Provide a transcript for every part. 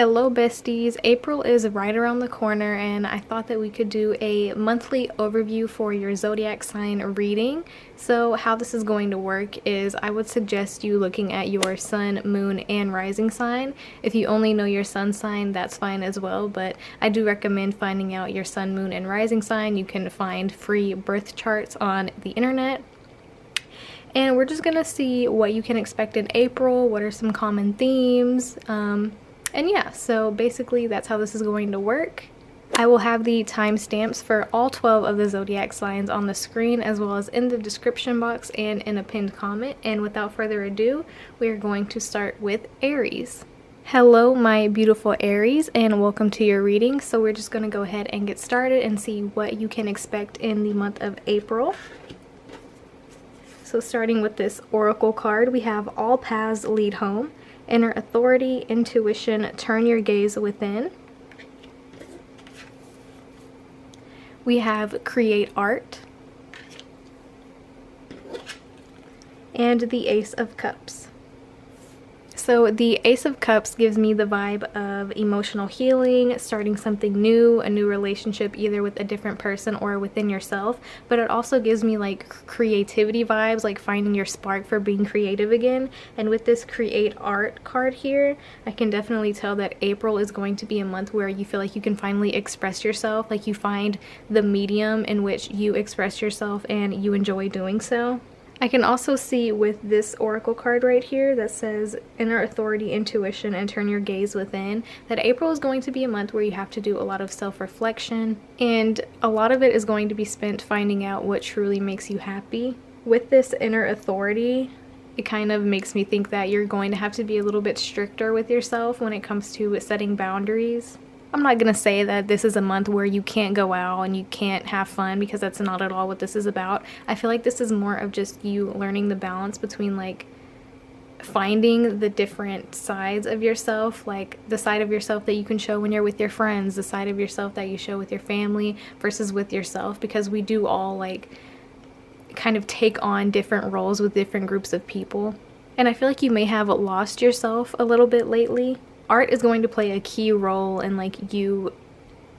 Hello besties, April is right around the corner and I thought that we could do a monthly overview for your zodiac sign reading. So how this is going to work is I would suggest you looking at your sun, moon, and rising sign. If you only know your sun sign, that's fine as well, but I do recommend finding out your sun, moon, and rising sign. You can find free birth charts on the internet. And we're just gonna see what you can expect in April, what are some common themes, and yeah, so basically that's how this is going to work. I will have the timestamps for all 12 of the zodiac signs on the screen, as well as in the description box and in a pinned comment. And without further ado, we are going to start with Aries. Hello my beautiful Aries, and welcome to your reading. So we're just going to go ahead and get started and see what you can expect in the month of April. So starting with this oracle card, we have all paths lead home. Inner authority, intuition, turn your gaze within. We have create art. And the Ace of Cups. So the Ace of Cups gives me the vibe of emotional healing, starting something new, a new relationship either with a different person or within yourself. But it also gives me like creativity vibes, like finding your spark for being creative again. And with this create art card here, I can definitely tell that April is going to be a month where you feel like you can finally express yourself, like you find the medium in which you express yourself and you enjoy doing so. I can also see with this oracle card right here that says inner authority, intuition, and turn your gaze within, that April is going to be a month where you have to do a lot of self-reflection, and a lot of it is going to be spent finding out what truly makes you happy. With this inner authority, it kind of makes me think that you're going to have to be a little bit stricter with yourself when it comes to setting boundaries. I'm not gonna say that this is a month where you can't go out and you can't have fun, because that's not at all what this is about. I feel like this is more of just you learning the balance between like finding the different sides of yourself, like the side of yourself that you can show when you're with your friends, the side of yourself that you show with your family versus with yourself, because we do all like kind of take on different roles with different groups of people. And I feel like you may have lost yourself a little bit lately. Art is going to play a key role in like you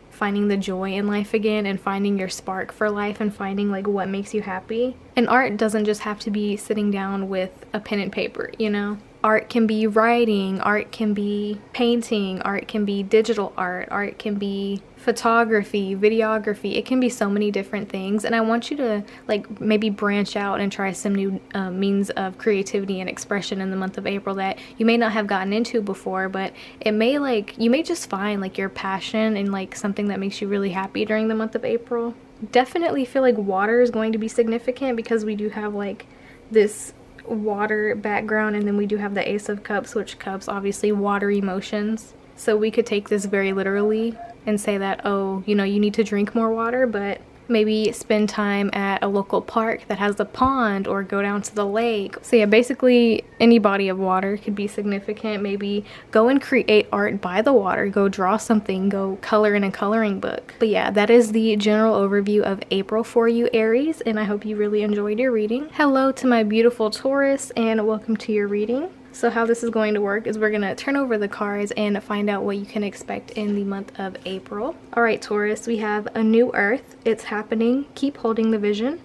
finding the joy in life again and finding your spark for life and finding like what makes you happy. And art doesn't just have to be sitting down with a pen and paper, you know? Art can be writing, art can be painting, art can be digital art can be photography, videography. It can be so many different things, and I want you to like maybe branch out and try some new means of creativity and expression in the month of April that you may not have gotten into before, but it may like you may just find like your passion and like something that makes you really happy during the month of April. Definitely feel like water is going to be significant, because we do have like this water background, and then we do have the Ace of Cups, which cups obviously water emotions. So we could take this very literally and say that, oh, you know, you need to drink more water, but maybe spend time at a local park that has a pond or go down to the lake. So yeah, basically any body of water could be significant. Maybe go and create art by the water, go draw something, go color in a coloring book. But yeah, that is the general overview of April for you Aries, and I hope you really enjoyed your reading. Hello to my beautiful Taurus, and welcome to your reading. So how this is going to work is we're going to turn over the cards and find out what you can expect in the month of April. All right, Taurus, we have a new earth. It's happening. Keep holding the vision.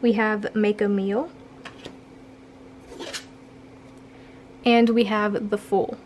We have make a meal. And we have the Fool.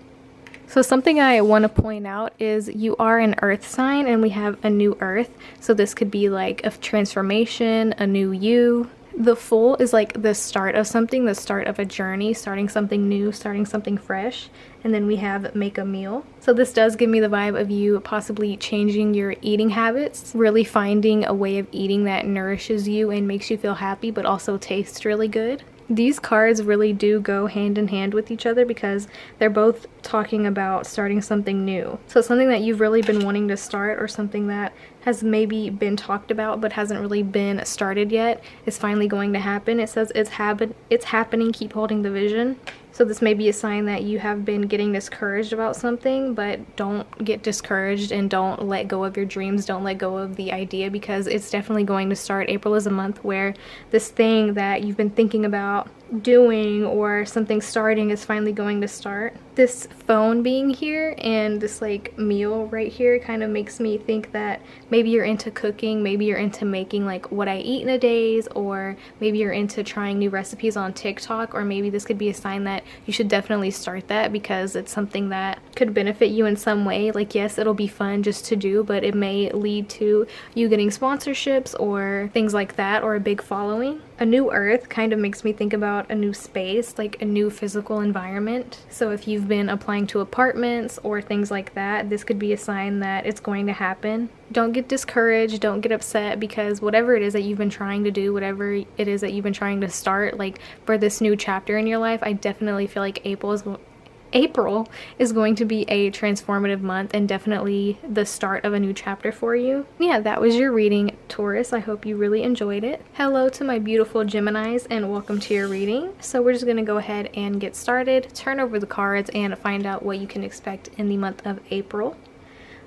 So something I want to point out is you are an earth sign and we have a new earth. So this could be like a transformation, a new you. The Fool is like the start of something, the start of a journey, starting something new, starting something fresh. And then we have make a meal. So this does give me the vibe of you possibly changing your eating habits, really finding a way of eating that nourishes you and makes you feel happy, but also tastes really good. These cards really do go hand in hand with each other because they're both talking about starting something new. So something that you've really been wanting to start, or something that has maybe been talked about but hasn't really been started yet, is finally going to happen. It says it's happening, keep holding the vision. So this may be a sign that you have been getting discouraged about something, but don't get discouraged and don't let go of your dreams. Don't let go of the idea, because it's definitely going to start. April is a month where this thing that you've been thinking about doing or something starting is finally going to start. This phone being here and this like meal right here kind of makes me think that maybe you're into cooking, maybe you're into making like what I eat in a days, or maybe you're into trying new recipes on TikTok, or maybe this could be a sign that you should definitely start that because it's something that could benefit you in some way. Like, yes, it'll be fun just to do, but it may lead to you getting sponsorships or things like that, or a big following. A new earth kind of makes me think about a new space, like a new physical environment. So if you've been applying to apartments or things like that, this could be a sign that it's going to happen. Don't get discouraged, don't get upset, because whatever it is that you've been trying to do, whatever it is that you've been trying to start, like for this new chapter in your life, I definitely feel like April is going to be a transformative month and definitely the start of a new chapter for you. Yeah, that was your reading, Taurus. I hope you really enjoyed it. Hello to my beautiful Geminis and welcome to your reading. So we're just going to go ahead and get started, turn over the cards, and find out what you can expect in the month of April.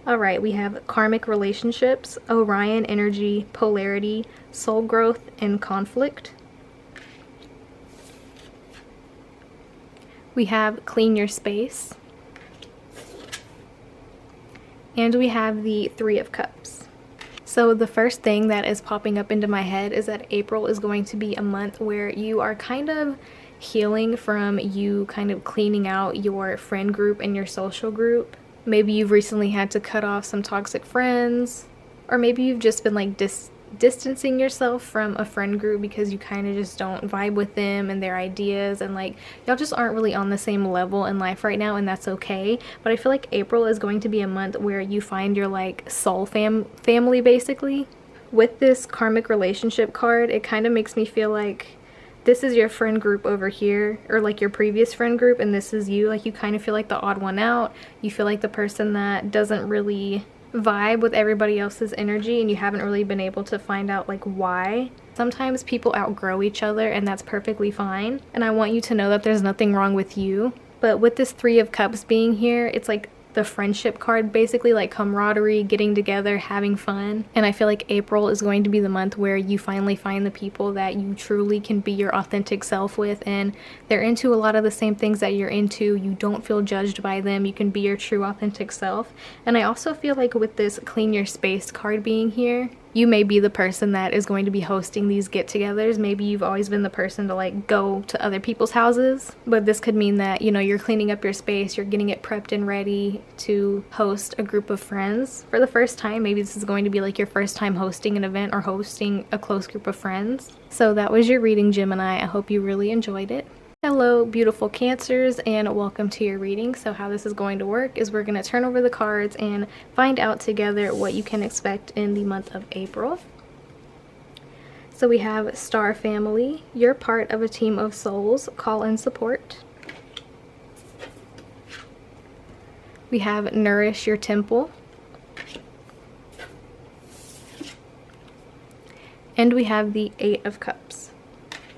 Alright, we have karmic relationships, Orion energy, polarity, soul growth, and conflict. We have clean your space. And we have the Three of Cups. So the first thing that is popping up into my head is that April is going to be a month where you are kind of healing from you kind of cleaning out your friend group and your social group. Maybe you've recently had to cut off some toxic friends, or maybe you've just been like distancing yourself from a friend group because you kind of just don't vibe with them and their ideas, and like y'all just aren't really on the same level in life right now, and that's okay. But I feel like April is going to be a month where you find your like soul family basically. With this karmic relationship card, it kind of makes me feel like this is your friend group over here, or like your previous friend group, and this is you. Like you kind of feel like the odd one out. You feel like the person that doesn't really vibe with everybody else's energy, and you haven't really been able to find out like why. Sometimes people outgrow each other, and that's perfectly fine, and I want you to know that there's nothing wrong with you. But with this Three of Cups being here, it's like the friendship card, basically, like camaraderie, getting together, having fun. And I feel like April is going to be the month where you finally find the people that you truly can be your authentic self with, and they're into a lot of the same things that you're into. You don't feel judged by them. You can be your true authentic self. And I also feel like with this clean your space card being here, you may be the person that is going to be hosting these get-togethers. Maybe you've always been the person to like go to other people's houses, but this could mean that, you know, you're cleaning up your space, you're getting it prepped and ready to host a group of friends for the first time. Maybe this is going to be like your first time hosting an event or hosting a close group of friends. So that was your reading, Gemini. I hope you really enjoyed it. Hello, beautiful Cancers, and welcome to your reading. So how this is going to work is we're going to turn over the cards and find out together what you can expect in the month of April. So we have Star Family. You're part of a team of souls. Call and support. We have Nourish Your Temple. And we have the Eight of Cups.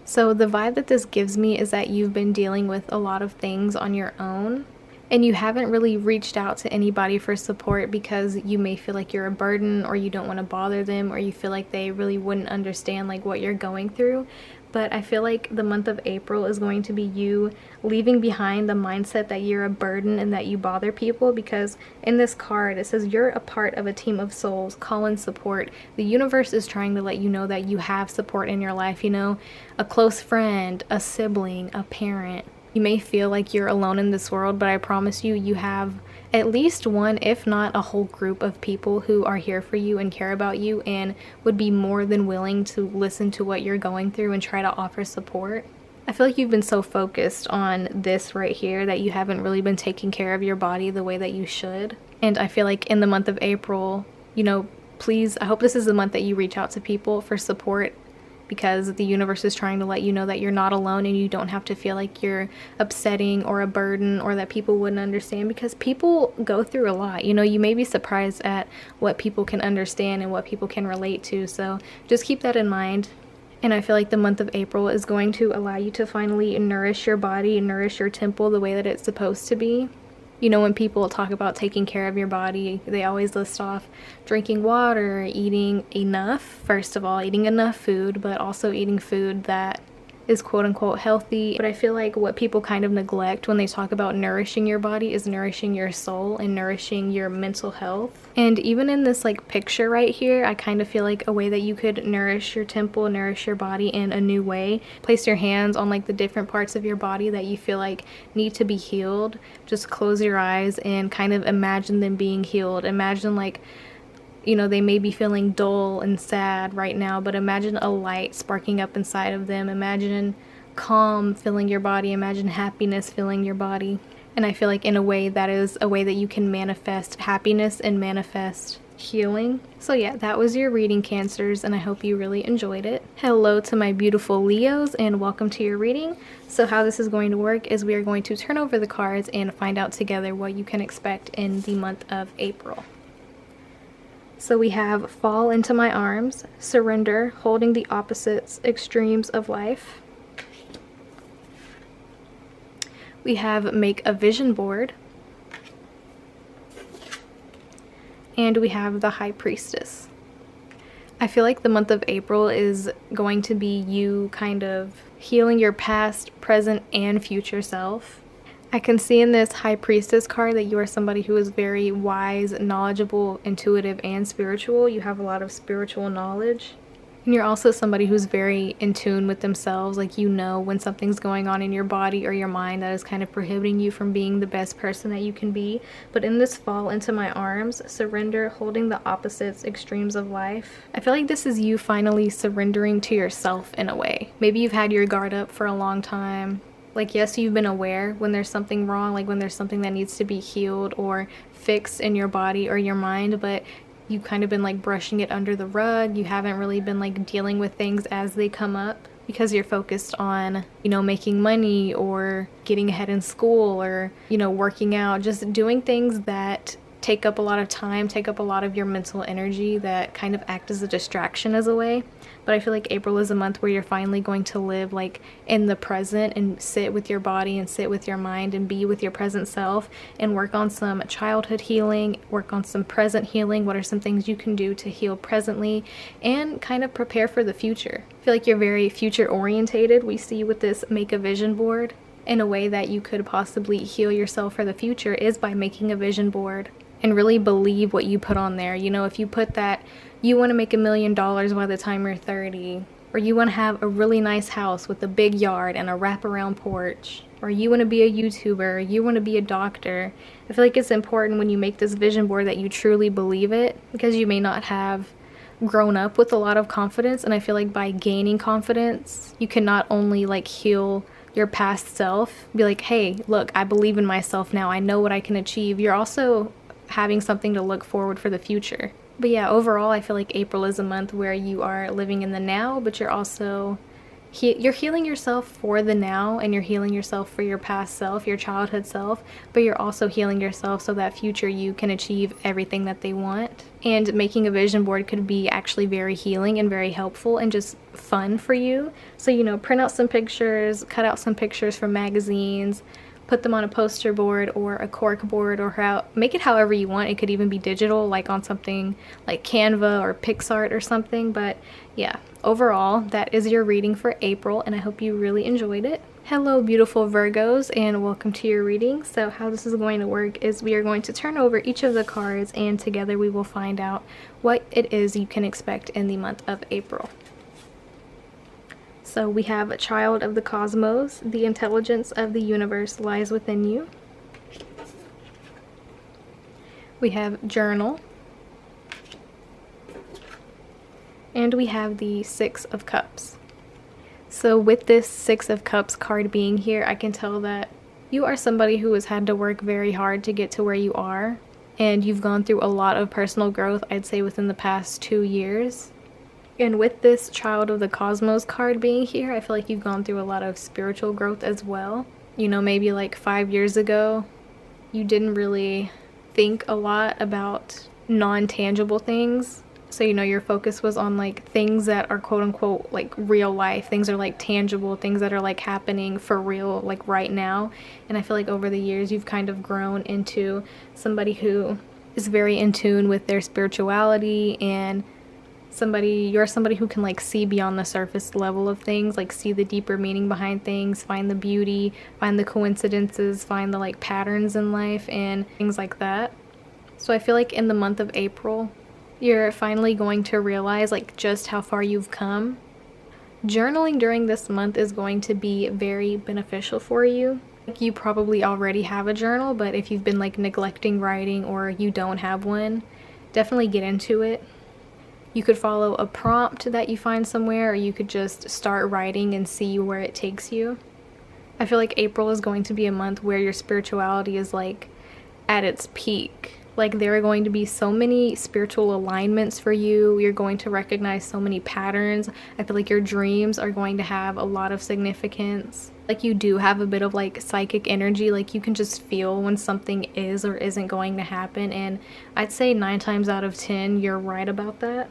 So the vibe that this gives me is that you've been dealing with a lot of things on your own, and you haven't really reached out to anybody for support because you may feel like you're a burden, or you don't want to bother them, or you feel like they really wouldn't understand like what you're going through. But I feel like the month of April is going to be you leaving behind the mindset that you're a burden and that you bother people, because in this card it says you're a part of a team of souls. Call in support. The universe is trying to let you know that you have support in your life, you know, a close friend, a sibling, a parent. You may feel like you're alone in this world, but I promise you, you have at least one, if not a whole group of people who are here for you and care about you and would be more than willing to listen to what you're going through and try to offer support. I feel like you've been so focused on this right here that you haven't really been taking care of your body the way that you should. And I feel like in the month of April, you know, please, I hope this is the month that you reach out to people for support, because the universe is trying to let you know that you're not alone and you don't have to feel like you're upsetting or a burden or that people wouldn't understand, because people go through a lot. You know, you may be surprised at what people can understand and what people can relate to. So just keep that in mind. And I feel like the month of April is going to allow you to finally nourish your body and nourish your temple the way that it's supposed to be. You know, when people talk about taking care of your body, they always list off drinking water, eating enough, first of all, eating enough food, but also eating food that is quote-unquote healthy. But I feel like what people kind of neglect when they talk about nourishing your body is nourishing your soul and nourishing your mental health. And even in this like picture right here, I kind of feel like a way that you could nourish your temple, nourish your body in a new way. Place your hands on like the different parts of your body that you feel like need to be healed. Just close your eyes and kind of imagine them being healed. Imagine like, you know, they may be feeling dull and sad right now, but imagine a light sparking up inside of them. Imagine calm filling your body. Imagine happiness filling your body. And I feel like in a way that is a way that you can manifest happiness and manifest healing. So yeah, that was your reading, Cancers, and I hope you really enjoyed it. Hello to my beautiful Leos and welcome to your reading. So how this is going to work is we are going to turn over the cards and find out together what you can expect in the month of April. So we have fall into my arms, surrender, holding the opposites, extremes of life. We have make a vision board. And we have the high priestess. I feel like the month of April is going to be you kind of healing your past, present, and future self. I can see in this high priestess card that you are somebody who is very wise, knowledgeable, intuitive, and spiritual. You have a lot of spiritual knowledge. And you're also somebody who's very in tune with themselves. Like, you know when something's going on in your body or your mind that is kind of prohibiting you from being the best person that you can be. But in this fall into my arms, surrender, holding the opposites, extremes of life. I feel like this is you finally surrendering to yourself in a way. Maybe you've had your guard up for a long time. Like, yes, you've been aware when there's something wrong, like when there's something that needs to be healed or fixed in your body or your mind, but you've kind of been like brushing it under the rug. You haven't really been like dealing with things as they come up because you're focused on, you know, making money or getting ahead in school or, you know, working out, just doing things that take up a lot of time, take up a lot of your mental energy that kind of act as a distraction as a way. But I feel like April is a month where you're finally going to live like in the present and sit with your body and sit with your mind and be with your present self and work on some childhood healing, work on some present healing. What are some things you can do to heal presently and kind of prepare for the future? I feel like you're very future orientated. We see with this make a vision board. In a way that you could possibly heal yourself for the future is by making a vision board and really believe what you put on there. You know, if you put that you want to make $1 million by the time you're 30, or you want to have a really nice house with a big yard and a wraparound porch, or you want to be a YouTuber, or you want to be a doctor, I feel like it's important when you make this vision board that you truly believe it, because you may not have grown up with a lot of confidence. And I feel like by gaining confidence, you can not only like heal your past self, be like, hey, look, I believe in myself now, I know what I can achieve. You're also having something to look forward for the future. But yeah, overall, I feel like April is a month where you are living in the now, but you're also you're healing yourself for the now, and you're healing yourself for your past self, your childhood self, but you're also healing yourself so that future you can achieve everything that they want. And making a vision board could be actually very healing and very helpful and just fun for you. So, you know, print out some pictures, cut out some pictures from magazines, put them on a poster board or a cork board, or make it however you want. It could even be digital, like on something like Canva or PixArt or something. But yeah, overall, that is your reading for April, and I hope you really enjoyed it. Hello, beautiful Virgos, and welcome to your reading. So how this is going to work is we are going to turn over each of the cards, and together we will find out what it is you can expect in the month of April. So we have a child of the cosmos. The intelligence of the universe lies within you. We have journal. And we have the Six of Cups. So with this Six of Cups card being here, I can tell that you are somebody who has had to work very hard to get to where you are. And you've gone through a lot of personal growth, I'd say within the past 2 years. And with this Child of the Cosmos card being here, I feel like you've gone through a lot of spiritual growth as well. You know, maybe like 5 years ago, you didn't really think a lot about non-tangible things. So, you know, your focus was on like things that are quote unquote like real life. Things are like tangible, things that are like happening for real, like right now. And I feel like over the years you've kind of grown into somebody who is very in tune with their spirituality, and you're somebody who can like see beyond the surface level of things, like see the deeper meaning behind things, find the beauty, find the coincidences, find the like patterns in life and things like that. So I feel like in the month of April, you're finally going to realize like just how far you've come. Journaling during this month is going to be very beneficial for you. Like, you probably already have a journal, but if you've been like neglecting writing or you don't have one, definitely get into it. You could follow a prompt that you find somewhere, or you could just start writing and see where it takes you. I feel like April is going to be a month where your spirituality is like at its peak. Like, there are going to be so many spiritual alignments for you. You're going to recognize so many patterns. I feel like your dreams are going to have a lot of significance. Like, you do have a bit of like psychic energy. Like, you can just feel when something is or isn't going to happen. And I'd say 9 times out of 10, you're right about that.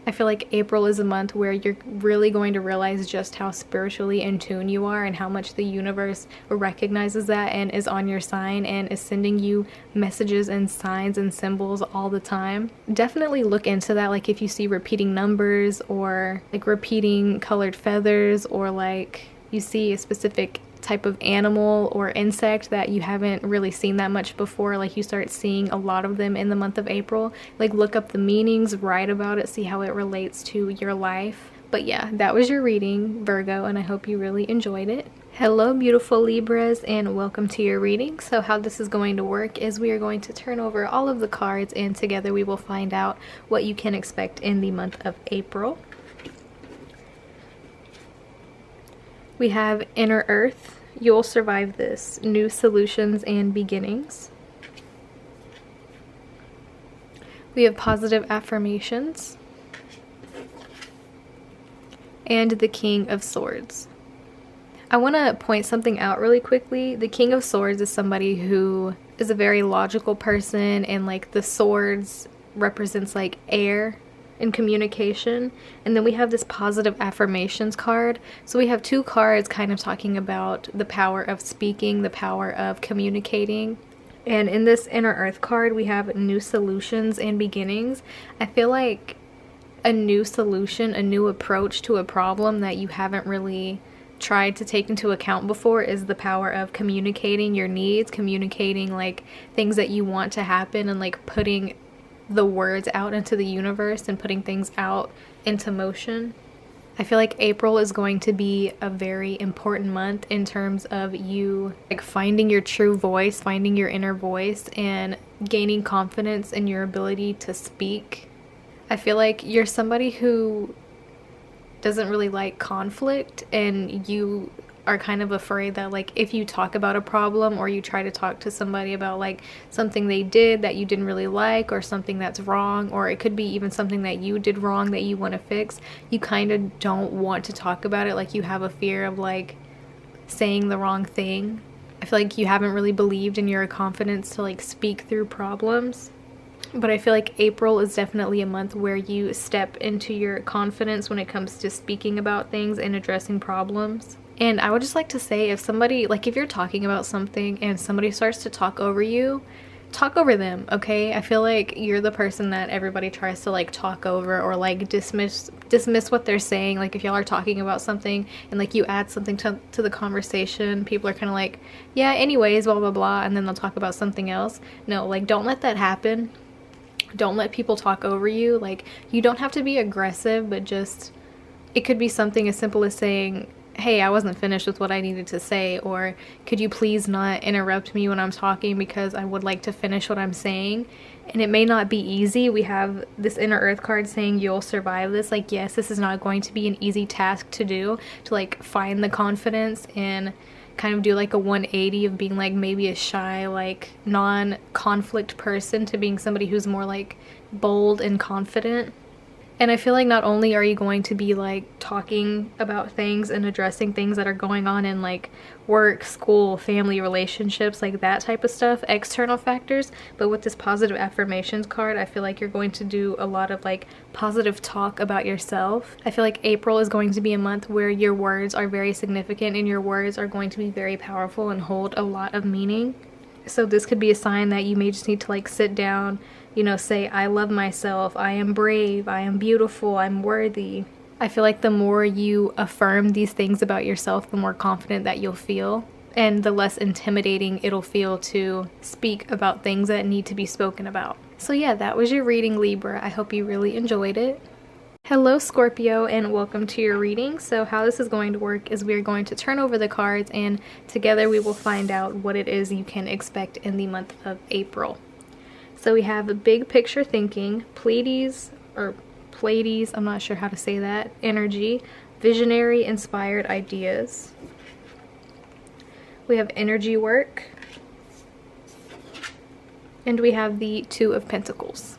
I feel like April is a month where you're really going to realize just how spiritually in tune you are, and how much the universe recognizes that and is on your sign and is sending you messages and signs and symbols all the time. Definitely look into that. Like, if you see repeating numbers or like repeating colored feathers, or like you see a specific type of animal or insect that you haven't really seen that much before, like you start seeing a lot of them in the month of April, like look up the meanings, write about it, see how it relates to your life. But yeah, that was your reading, Virgo, and I hope you really enjoyed it. Hello beautiful Libras, and welcome to your reading. So how this is going to work is we are going to turn over all of the cards, and together we will find out what you can expect in the month of April. We have Inner Earth, You'll Survive This, New Solutions and Beginnings. We have Positive Affirmations. And the King of Swords. I want to point something out really quickly. The King of Swords is somebody who is a very logical person, and like the swords represents like air in communication. And then we have this Positive Affirmations card. So we have 2 cards kind of talking about the power of speaking, the power of communicating. And in this Inner Earth card, we have New Solutions and Beginnings. I feel like a new solution, a new approach to a problem that you haven't really tried to take into account before is the power of communicating your needs, communicating like things that you want to happen, and like putting the words out into the universe and putting things out into motion. I feel like April is going to be a very important month in terms of you like finding your true voice, finding your inner voice, and gaining confidence in your ability to speak. I feel like you're somebody who doesn't really like conflict, and you are kind of afraid that like if you talk about a problem, or you try to talk to somebody about like something they did that you didn't really like, or something that's wrong, or it could be even something that you did wrong that you want to fix, you kind of don't want to talk about it. Like, you have a fear of like saying the wrong thing. I feel like you haven't really believed in your confidence to like speak through problems. But I feel like April is definitely a month where you step into your confidence when it comes to speaking about things and addressing problems. And I would just like to say, if somebody, like if you're talking about something and somebody starts to talk over you, talk over them, okay? I feel like you're the person that everybody tries to like talk over, or like dismiss what they're saying. Like, if y'all are talking about something and like you add something to the conversation, people are kind of like, yeah, anyways, blah, blah, blah, and then they'll talk about something else. No, like, don't let that happen. Don't let people talk over you. Like, you don't have to be aggressive, but just, it could be something as simple as saying, hey, I wasn't finished with what I needed to say, or could you please not interrupt me when I'm talking because I would like to finish what I'm saying. And it may not be easy. We have this Inner Earth card saying you'll survive this. Like, yes, this is not going to be an easy task to do, to like find the confidence and kind of do like a 180 of being like maybe a shy, like non-conflict person to being somebody who's more like bold and confident. And I feel like not only are you going to be like talking about things and addressing things that are going on in like work, school, family, relationships, like that type of stuff, external factors, but with this positive affirmations card, I feel like you're going to do a lot of like positive talk about yourself. I feel like April is going to be a month where your words are very significant and your words are going to be very powerful and hold a lot of meaning. So this could be a sign that you may just need to like sit down, you know, say, I love myself, I am brave, I am beautiful, I'm worthy. I feel like the more you affirm these things about yourself, the more confident that you'll feel, and the less intimidating it'll feel to speak about things that need to be spoken about. So yeah, that was your reading, Libra. I hope you really enjoyed it. Hello Scorpio, and welcome to your reading. So how this is going to work is we're going to turn over the cards, and together we will find out what it is you can expect in the month of April. So we have big picture thinking, Pleiades, I'm not sure how to say that, energy, visionary inspired ideas. We have energy work, and we have the Two of Pentacles.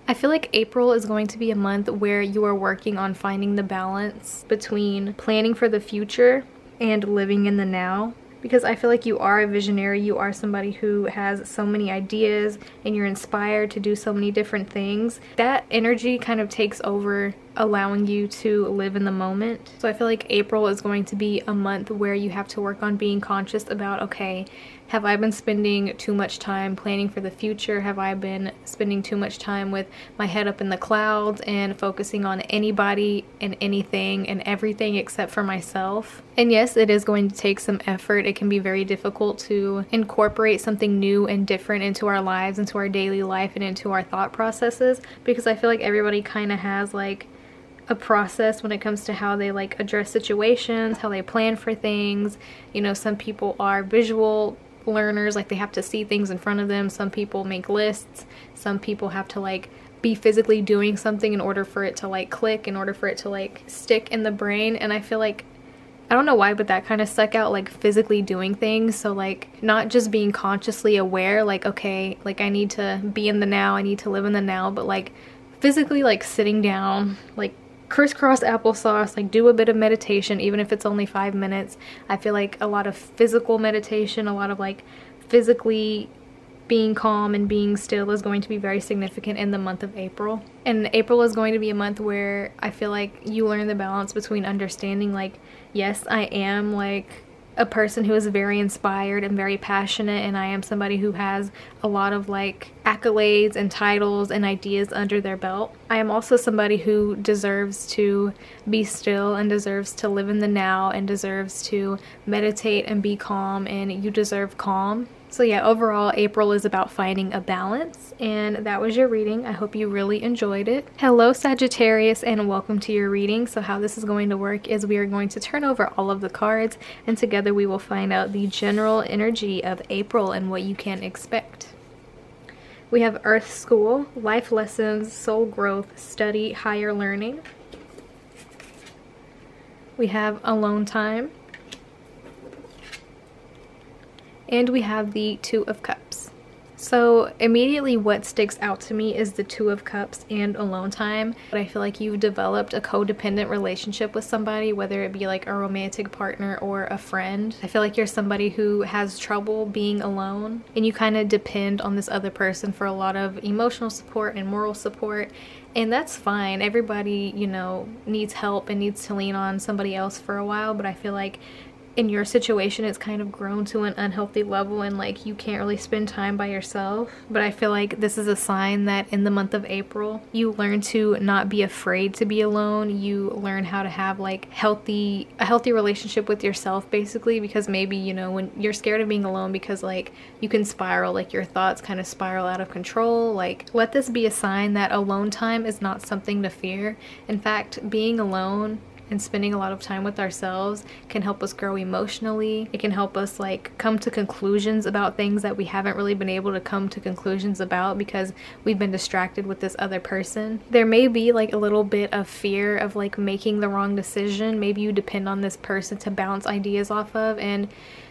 I feel like April is going to be a month where you are working on finding the balance between planning for the future and living in the now. Because I feel like you are a visionary, you are somebody who has so many ideas and you're inspired to do so many different things. That energy kind of takes over, allowing you to live in the moment. So I feel like April is going to be a month where you have to work on being conscious about, okay, have I been spending too much time planning for the future? Have I been spending too much time with my head up in the clouds and focusing on anybody and anything and everything except for myself? And yes, it is going to take some effort. It can be very difficult to incorporate something new and different into our lives, into our daily life, and into our thought processes, because I feel like everybody kind of has like a process when it comes to how they like address situations, how they plan for things. You know, some people are visual learners, like they have to see things in front of them. Some people make lists. Some people have to like be physically doing something in order for it to like click, in order for it to like stick in the brain. And I feel like, I don't know why, but that kind of stuck out, like physically doing things. So like not just being consciously aware, like, okay, like I need to be in the now, I need to live in the now, but like physically like sitting down, like crisscross applesauce, like do a bit of meditation, even if it's only 5 minutes. I feel like a lot of physical meditation, a lot of like physically being calm and being still is going to be very significant in the month of April. And April is going to be a month where I feel like you learn the balance between understanding like, yes, I am like a person who is very inspired and very passionate, and I am somebody who has a lot of like accolades and titles and ideas under their belt. I am also somebody who deserves to be still and deserves to live in the now and deserves to meditate and be calm, and you deserve calm. So yeah, overall, April is about finding a balance, and that was your reading. I hope you really enjoyed it. Hello Sagittarius, and welcome to your reading. So how this is going to work is we are going to turn over all of the cards, and together we will find out the general energy of April and what you can expect. We have Earth School, Life Lessons, Soul Growth, Study, Higher Learning. We have Alone Time. And we have the Two of Cups. So immediately what sticks out to me is the Two of Cups and alone time. But I feel like you've developed a codependent relationship with somebody, whether it be like a romantic partner or a friend. I feel like you're somebody who has trouble being alone, and you kind of depend on this other person for a lot of emotional support and moral support. And that's fine. Everybody, you know, needs help and needs to lean on somebody else for a while. But I feel like in your situation, it's kind of grown to an unhealthy level, and like you can't really spend time by yourself. But I feel like this is a sign that in the month of April, you learn to not be afraid to be alone. You learn how to have like a healthy relationship with yourself, basically, because maybe, you know, when you're scared of being alone because like you can spiral, like your thoughts kind of spiral out of control. Like, let this be a sign that alone time is not something to fear. In fact, being alone and spending a lot of time with ourselves can help us grow emotionally. It can help us like come to conclusions about things that we haven't really been able to come to conclusions about because we've been distracted with this other person. There may be like a little bit of fear of like making the wrong decision. Maybe you depend on this person to bounce ideas off of, and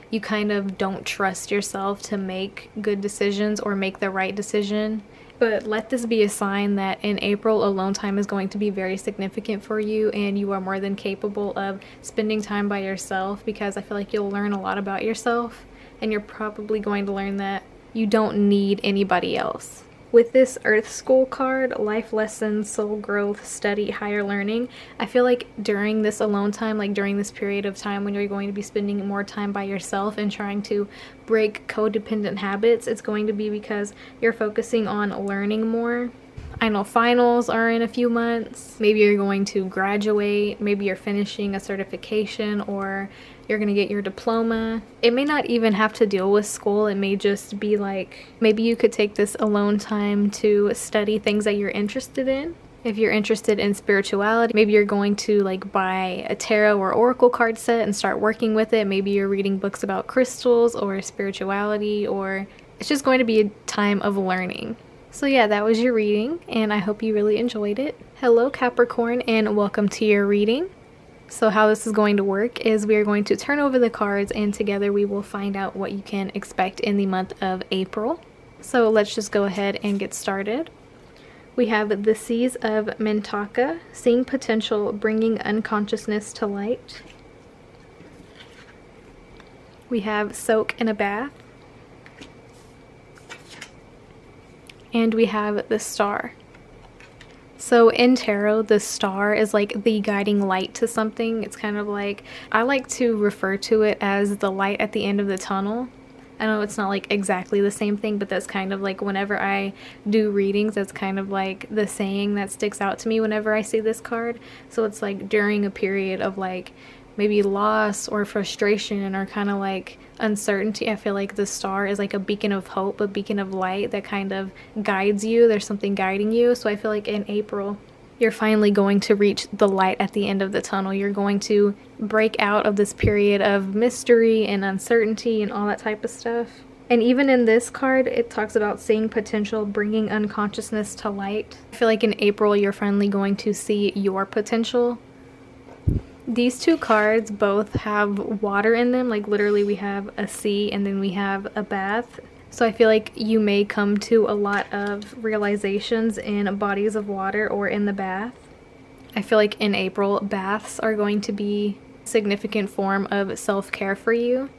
you kind of don't trust yourself to make good decisions or make the right decision. But let this be a sign that in April, alone time is going to be very significant for you, and you are more than capable of spending time by yourself, because I feel like you'll learn a lot about yourself, and you're probably going to learn that you don't need anybody else. With this Earth School card, life lessons, soul growth, study, higher learning, I feel like during this alone time, like during this period of time when you're going to be spending more time by yourself and trying to break codependent habits, it's going to be because you're focusing on learning more. I know finals are in a few months. Maybe you're going to graduate. Maybe you're finishing a certification, or you're going to get your diploma. It may not even have to deal with school. It may just be like, maybe you could take this alone time to study things that you're interested in. If you're interested in spirituality, maybe you're going to like buy a tarot or oracle card set and start working with it. Maybe you're reading books about crystals or spirituality, or it's just going to be a time of learning. So yeah, that was your reading, and I hope you really enjoyed it. Hello Capricorn, and welcome to your reading. So how this is going to work is we are going to turn over the cards, and together we will find out what you can expect in the month of April. So let's just go ahead and get started. We have the Seas of Mintaka, seeing potential, bringing unconsciousness to light. We have Soak in a Bath. And we have the Star. So in tarot, the star is like the guiding light to something. It's kind of like, I like to refer to it as the light at the end of the tunnel. I know it's not like exactly the same thing, but that's kind of like whenever I do readings, that's kind of like the saying that sticks out to me whenever I see this card. So it's like during a period of like maybe loss or frustration or kind of like uncertainty, I feel like the star is like a beacon of hope, a beacon of light that kind of guides you. There's something guiding you. So I feel like in April, you're finally going to reach the light at the end of the tunnel. You're going to break out of this period of mystery and uncertainty and all that type of stuff. And even in this card, it talks about seeing potential, bringing unconsciousness to light. I feel like in April, you're finally going to see your potential. These two cards both have water in them, like literally we have a sea and then we have a bath. So I feel like you may come to a lot of realizations in bodies of water or in the bath. I feel like in April, baths are going to be a significant form of self-care for you.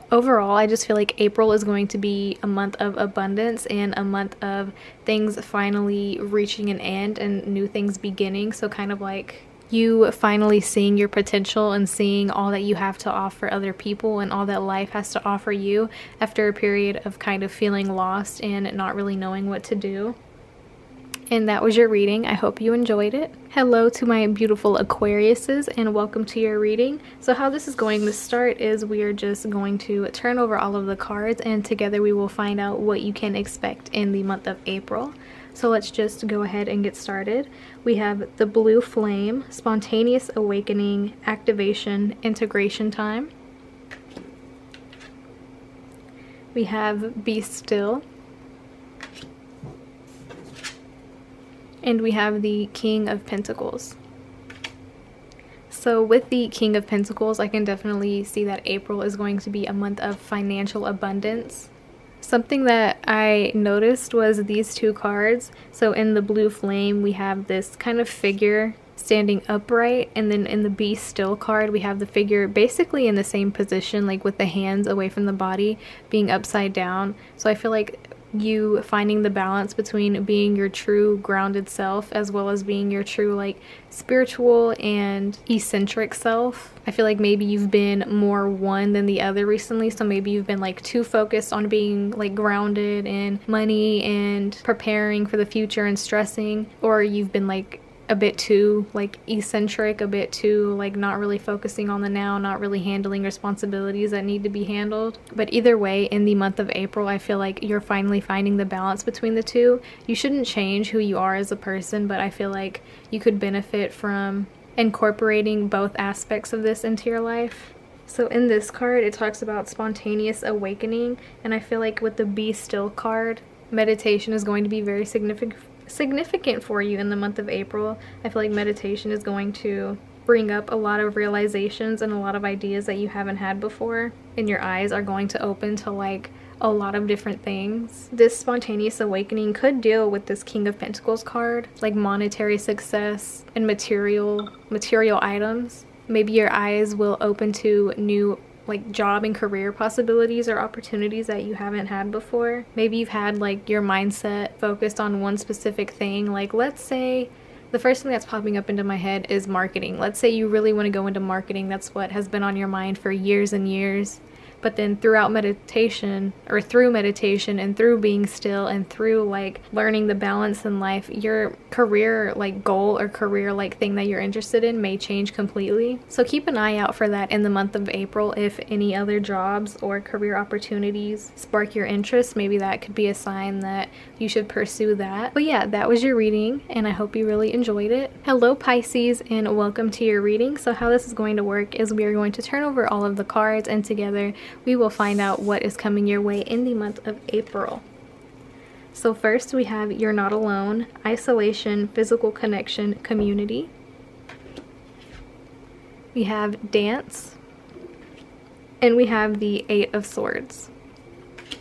Overall, I just feel like April is going to be a month of abundance and a month of things finally reaching an end and new things beginning. So kind of like you finally seeing your potential and seeing all that you have to offer other people and all that life has to offer you after a period of kind of feeling lost and not really knowing what to do. And that was your reading. I hope you enjoyed it. Hello to my beautiful Aquariuses, and welcome to your reading. So how this is going to start is we are just going to turn over all of the cards, and together we will find out what you can expect in the month of April. So let's just go ahead and get started. We have the Blue Flame, Spontaneous Awakening, Activation, Integration Time. We have Be Still. And we have the King of Pentacles. So with the King of Pentacles, I can definitely see that April is going to be a month of financial abundance. Something that I noticed was these two cards. So in the Blue Flame, we have this kind of figure standing upright, and then in the Be Still card, we have the figure basically in the same position, like with the hands away from the body, being upside down. So I feel like you finding the balance between being your true grounded self as well as being your true like spiritual and eccentric self. I feel like maybe you've been more one than the other recently, so maybe you've been like too focused on being like grounded in money and preparing for the future and stressing, or you've been like a bit too like eccentric, a bit too like not really focusing on the now, not really handling responsibilities that need to be handled. But either way, in the month of April, I feel like you're finally finding the balance between the two. You shouldn't change who you are as a person, but I feel like you could benefit from incorporating both aspects of this into your life. So in this card, it talks about spontaneous awakening, and I feel like with the Be Still card, meditation is going to be very significant for you in the month of April. I feel like meditation is going to bring up a lot of realizations and a lot of ideas that you haven't had before, and your eyes are going to open to like a lot of different things. This spontaneous awakening could deal with this King of Pentacles card, like monetary success and material items. Maybe your eyes will open to new like job and career possibilities or opportunities that you haven't had before. Maybe you've had like your mindset focused on one specific thing. Like, let's say the first thing that's popping up into my head is marketing. Let's say you really want to go into marketing. That's what has been on your mind for years and years. But then through meditation and through being still and through like learning the balance in life, your career like goal or career like thing that you're interested in may change completely. So keep an eye out for that in the month of April. If any other jobs or career opportunities spark your interest, maybe that could be a sign that you should pursue that. But yeah, that was your reading, and I hope you really enjoyed it. Hello Pisces, and welcome to your reading. So how this is going to work is we are going to turn over all of the cards, and together we will find out what is coming your way in the month of April. So first we have You're Not Alone, Isolation, Physical Connection, Community. We have Dance. And we have the Eight of Swords.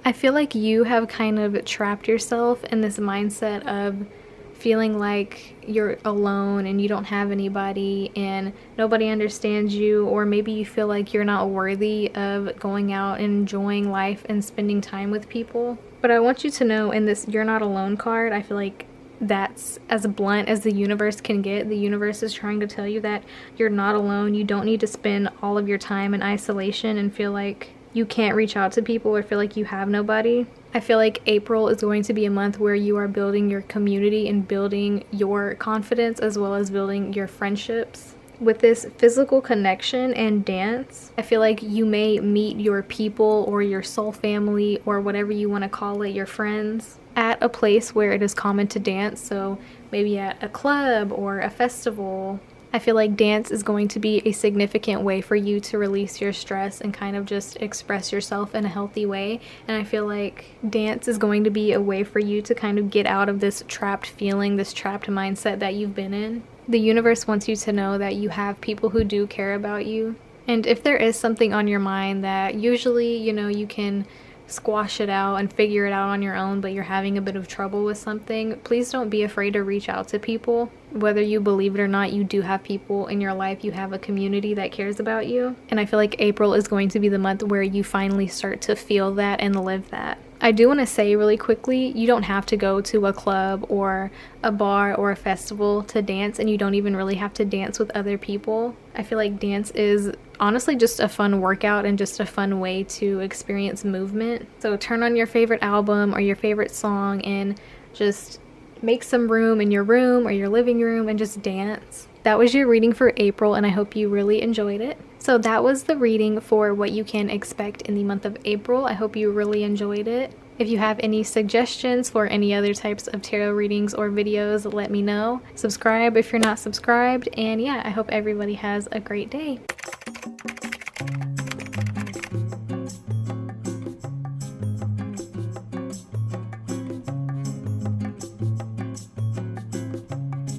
I feel like you have kind of trapped yourself in this mindset of feeling like you're alone and you don't have anybody and nobody understands you, or maybe you feel like you're not worthy of going out and enjoying life and spending time with people. But I want you to know, in this You're Not Alone card, I feel like that's as blunt as the universe can get. The universe is trying to tell you that you're not alone. You don't need to spend all of your time in isolation and feel like you can't reach out to people or feel like you have nobody. I feel like April is going to be a month where you are building your community and building your confidence as well as building your friendships. With this physical connection and dance, I feel like you may meet your people or your soul family or whatever you want to call it, your friends, at a place where it is common to dance. So maybe at a club or a festival. I feel like dance is going to be a significant way for you to release your stress and kind of just express yourself in a healthy way. And I feel like dance is going to be a way for you to kind of get out of this trapped feeling, this trapped mindset that you've been in. The universe wants you to know that you have people who do care about you. And if there is something on your mind that usually, you can squash it out and figure it out on your own, but you're having a bit of trouble with something, please don't be afraid to reach out to people. Whether you believe it or not, you do have people in your life. You have a community that cares about you. And I feel like April is going to be the month where you finally start to feel that and live that. I do want to say really quickly, you don't have to go to a club or a bar or a festival to dance, and you don't even really have to dance with other people. I feel like dance is honestly just a fun workout and just a fun way to experience movement. So turn on your favorite album or your favorite song and just make some room in your room or your living room and just dance. That was your reading for April, and I hope you really enjoyed it. So that was the reading for what you can expect in the month of April. I hope you really enjoyed it. If you have any suggestions for any other types of tarot readings or videos, let me know. Subscribe if you're not subscribed, and yeah, I hope everybody has a great day.